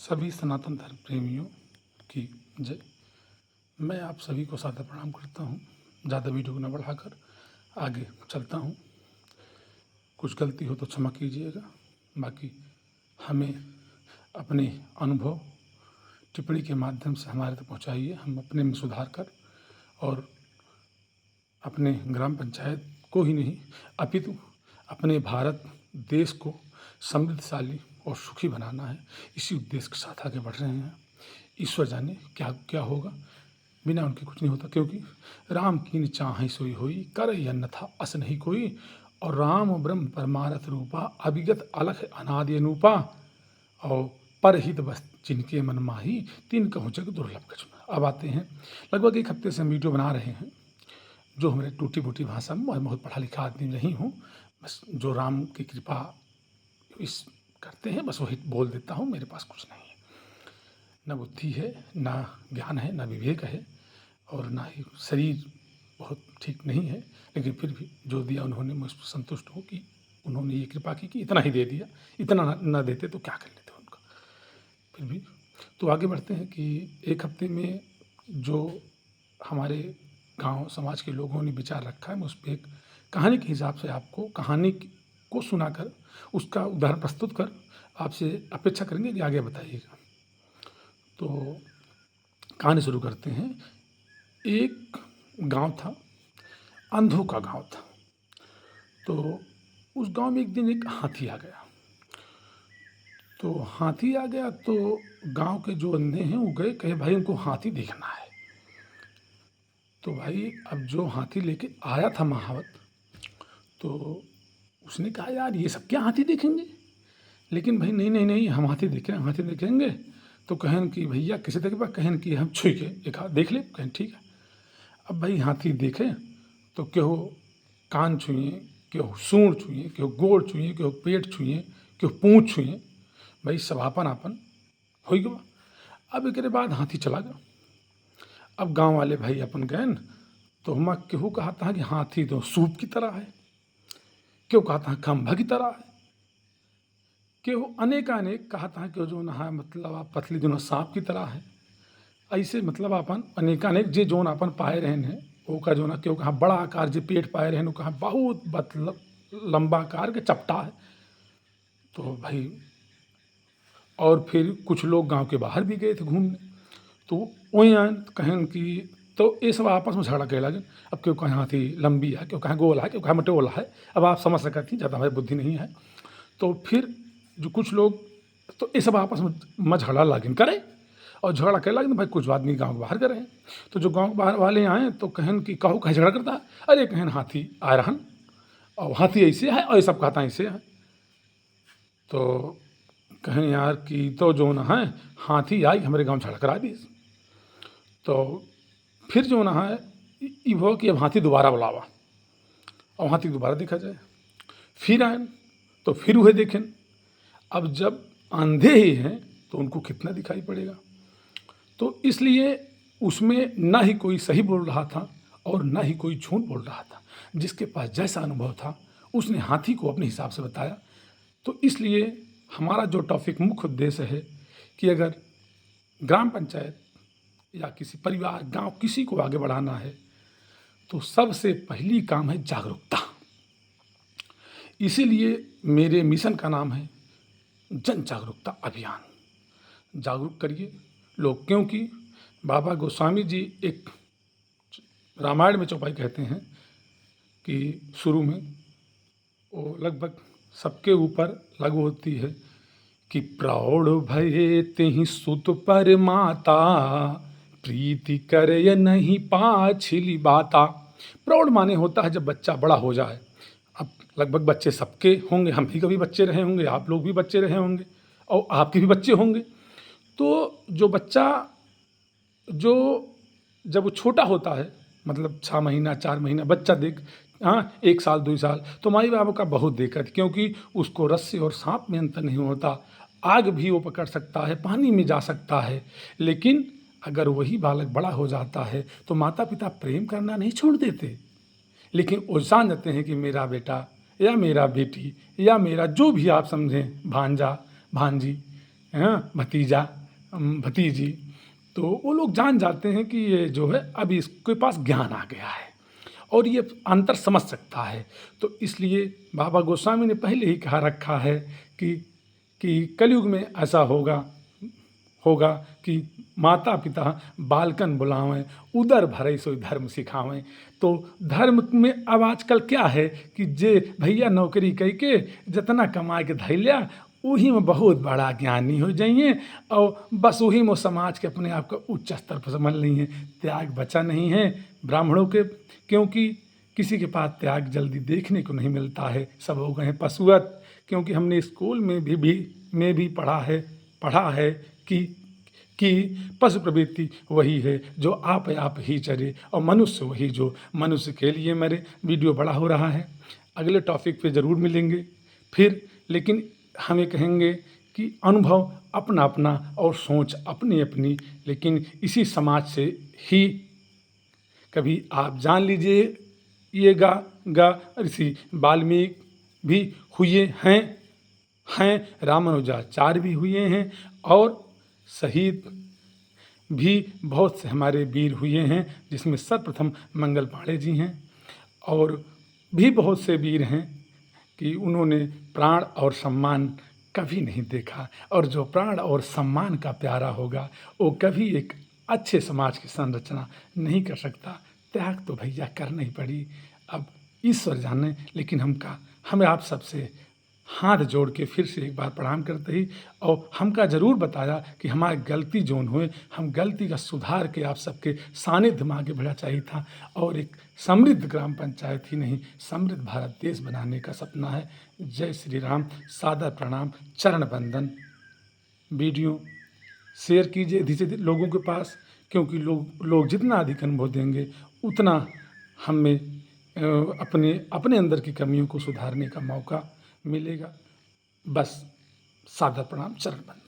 सभी सनातन धर्म प्रेमियों की जय। मैं आप सभी को सादर प्रणाम करता हूँ। ज़्यादा वीडियो को न बढ़ाकर आगे चलता हूँ। कुछ गलती हो तो क्षमा कीजिएगा। बाकी हमें अपने अनुभव टिप्पणी के माध्यम से हमारे तक पहुँचाइए। हम अपने में सुधार कर और अपने ग्राम पंचायत को ही नहीं अपितु अपने भारत देश को समृद्धशाली और सुखी बनाना है। इसी उद्देश्य के साथ आगे बढ़ रहे हैं। ईश्वर जाने क्या क्या होगा, बिना उनके कुछ नहीं होता। क्योंकि राम कीन चाहि सोई होई, करई अन्यथा अस नहीं कोई। और राम ब्रह्म परमारथ रूपा, अविगत अलख अनादि अनूपा। और परहित बस जिनके मन माही, तीन कहूँ जग दुर्लभ कछुआ। अब आते हैं, लगभग एक हफ्ते से हम वीडियो बना रहे हैं जो हमारे टूटी फूटी भाषा में, मैं बहुत पढ़ा लिखा आदमी नहीं हूँ। बस जो राम की कृपा इस करते हैं बस वही बोल देता हूँ। मेरे पास कुछ नहीं है, न बुद्धि है, न ज्ञान है, न विवेक है, और ना ही शरीर बहुत ठीक नहीं है। लेकिन फिर भी जो दिया उन्होंने, मैं उस पर संतुष्ट हूँ कि उन्होंने ये कृपा की कि इतना ही दे दिया। इतना न देते तो क्या कर लेते उनका। फिर भी तो आगे बढ़ते हैं कि एक हफ्ते में जो हमारे गांव समाज के लोगों ने विचार रखा है, मैं उस पर एक कहानी के हिसाब से आपको कहानी को सुनाकर उसका उदाहरण प्रस्तुत कर आपसे अपेक्षा करेंगे कि आगे बताइएगा। तो कहानी शुरू करते हैं। एक गांव था, अंधों का गांव था। तो उस गांव में एक दिन एक हाथी आ गया। तो हाथी आ गया तो गांव के जो अंधे हैं वो गए, कहे भाई उनको हाथी देखना है। तो भाई अब जो हाथी लेके आया था महावत, तो उसने कहा यार ये सब क्या हाथी देखेंगे। लेकिन भाई नहीं नहीं नहीं, हम हाथी देखेंगे। तो कहन कि भैया किसी तरह के पास कहन कि हम छुई के एक हाथ देख ले। कहन ठीक है। अब भाई हाथी देखे तो केहो कान छुए, केहो सूंड छुए, केहो गोड़ छुए, केहो पेट छुए, केहो पूँछ छुए। भाई सब आपन आपन हो गया। अब एक बाद हाथी चला गया। अब गांव वाले भाई अपन गए न, तो हम केहू कहा था कि हाथी तो सूप की तरह है, क्यों कहा था खम्भा की तरह है, केहू अनेक कहा था कि जो नहा मतलब आप पतली दोनों सांप की तरह है। ऐसे मतलब अपन अनेक जे जोन अपन पाए रहन है वो का जो ना क्यों कहा बड़ा आकार जे पेट पाए रहन, कहा बहुत मतलब लंबा आकार के चपटा है। तो भाई और फिर कुछ लोग गांव के बाहर भी गए थे घूमने, तो वहीं आए कहें कि तो ये सब आपस में झगड़ा कहे लगे। अब क्यों कहें हाथी लंबी है, क्यों कहें गोल है, क्यों कहें मटोला है। अब आप समझ सकती हैं, ज़्यादा हमारी बुद्धि नहीं है। तो फिर जो कुछ लोग तो ये सब आपस में झगड़ा लागिन करे, और झगड़ा करे लगे भाई कुछ आदमी गाँव के बाहर करे हैं। तो जो गाँव के बाहर वाले आए तो कहन कि कहू कहे झगड़ा करता है, अरे कहन हाथी आ रहन और हाथी ऐसे है और ये सब कहता ऐसे है। तो कहें यार कि तो जो न है हाथी आई हमारे गाँव झगड़ा करा दी। तो फिर जो न है ये हो कि अब हाथी दोबारा बुलावा और हाथी दोबारा देखा जाए। फिर आए तो फिर वह देखें। अब जब अंधे ही हैं तो उनको कितना दिखाई पड़ेगा। तो इसलिए उसमें ना ही कोई सही बोल रहा था और ना ही कोई झूठ बोल रहा था। जिसके पास जैसा अनुभव था उसने हाथी को अपने हिसाब से बताया। तो इसलिए हमारा जो टॉपिक मुख्य उद्देश्य है कि अगर ग्राम पंचायत या किसी परिवार गांव किसी को आगे बढ़ाना है तो सबसे पहली काम है जागरूकता। इसीलिए मेरे मिशन का नाम है जन जागरूकता अभियान। जागरूक करिए लोग, क्योंकि बाबा गोस्वामी जी एक रामायण में चौपाई कहते हैं कि शुरू में वो लगभग सबके ऊपर लागू होती है कि प्रौढ़ भये तेहि सुत पर माता, प्रीति करे नहीं पाछिली बाता। प्रौढ़ माने होता है जब बच्चा बड़ा हो जाए। अब लगभग बच्चे सबके होंगे, हम भी कभी बच्चे रहे होंगे, आप लोग भी बच्चे रहे होंगे और आपके भी बच्चे होंगे। तो जो बच्चा जो जब वो छोटा होता है, मतलब 6 महीना 4 महीना बच्चा देख, हाँ 1 साल 2 साल, तो माई बाप का बहुत दिक्कत, क्योंकि उसको रस्सी और सांप में अंतर नहीं होता। आग भी वो पकड़ सकता है, पानी में जा सकता है। लेकिन अगर वही बालक बड़ा हो जाता है तो माता पिता प्रेम करना नहीं छोड़ देते, लेकिन वो जान जाते हैं कि मेरा बेटा या मेरा बेटी या मेरा जो भी आप समझें भांजा भांजी हाँ, भतीजा भतीजी, तो वो लोग जान जाते हैं कि ये जो है अभी इसके पास ज्ञान आ गया है और ये अंतर समझ सकता है। तो इसलिए बाबा गोस्वामी ने पहले ही कहा रखा है कि कलयुग में ऐसा होगा कि माता पिता बालकन बुलावें, उदर भरे सोई धर्म सिखावें। तो धर्म में अब आजकल क्या है कि जे भैया नौकरी कई के जितना कमाए के धैल्या वही में बहुत बड़ा ज्ञानी हो जाइए और बस वही में समाज के अपने आप को उच्च स्तर पर समझ ली है। त्याग बचा नहीं है ब्राह्मणों के, क्योंकि किसी के पास त्याग जल्दी देखने को नहीं मिलता है, सब हो गए हैं पशुवत। क्योंकि हमने स्कूल में भी पढ़ा है कि पशु प्रवृत्ति वही है जो आप ही चरे और मनुष्य वही जो मनुष्य के लिए मरे। वीडियो बड़ा हो रहा है, अगले टॉपिक पे ज़रूर मिलेंगे फिर, लेकिन हमें कहेंगे कि अनुभव अपना अपना और सोच अपनी अपनी, लेकिन इसी समाज से ही कभी आप जान लीजिए ये गा ऋषि वाल्मीकि भी हुए हैं रामानुजाचार्य भी हुए हैं और शहीद भी बहुत से हमारे वीर हुए हैं, जिसमें सर्वप्रथम मंगल पांडे जी हैं और भी बहुत से वीर हैं कि उन्होंने प्राण और सम्मान कभी नहीं देखा। और जो प्राण और सम्मान का प्यारा होगा वो कभी एक अच्छे समाज की संरचना नहीं कर सकता। त्याग तो भैया करना ही पड़ी, अब ईश्वर जाने। लेकिन हमें आप सबसे हाथ जोड़ के फिर से एक बार प्रणाम करते ही और हमका ज़रूर बताया कि हमारी गलती जोन हुए, हम गलती का सुधार के आप सबके सानिध्य में आगे बढ़ना चाहिए था और एक समृद्ध ग्राम पंचायत ही नहीं समृद्ध भारत देश बनाने का सपना है। जय श्री राम, सादर प्रणाम, चरण वंदन। वीडियो शेयर कीजिए अधिक से अधिक लोगों के पास, क्योंकि लोग जितना अधिक अनुभव देंगे उतना हमें अपने अंदर की कमियों को सुधारने का मौका मिलेगा। बस सादर प्रणाम, चरण वंदन।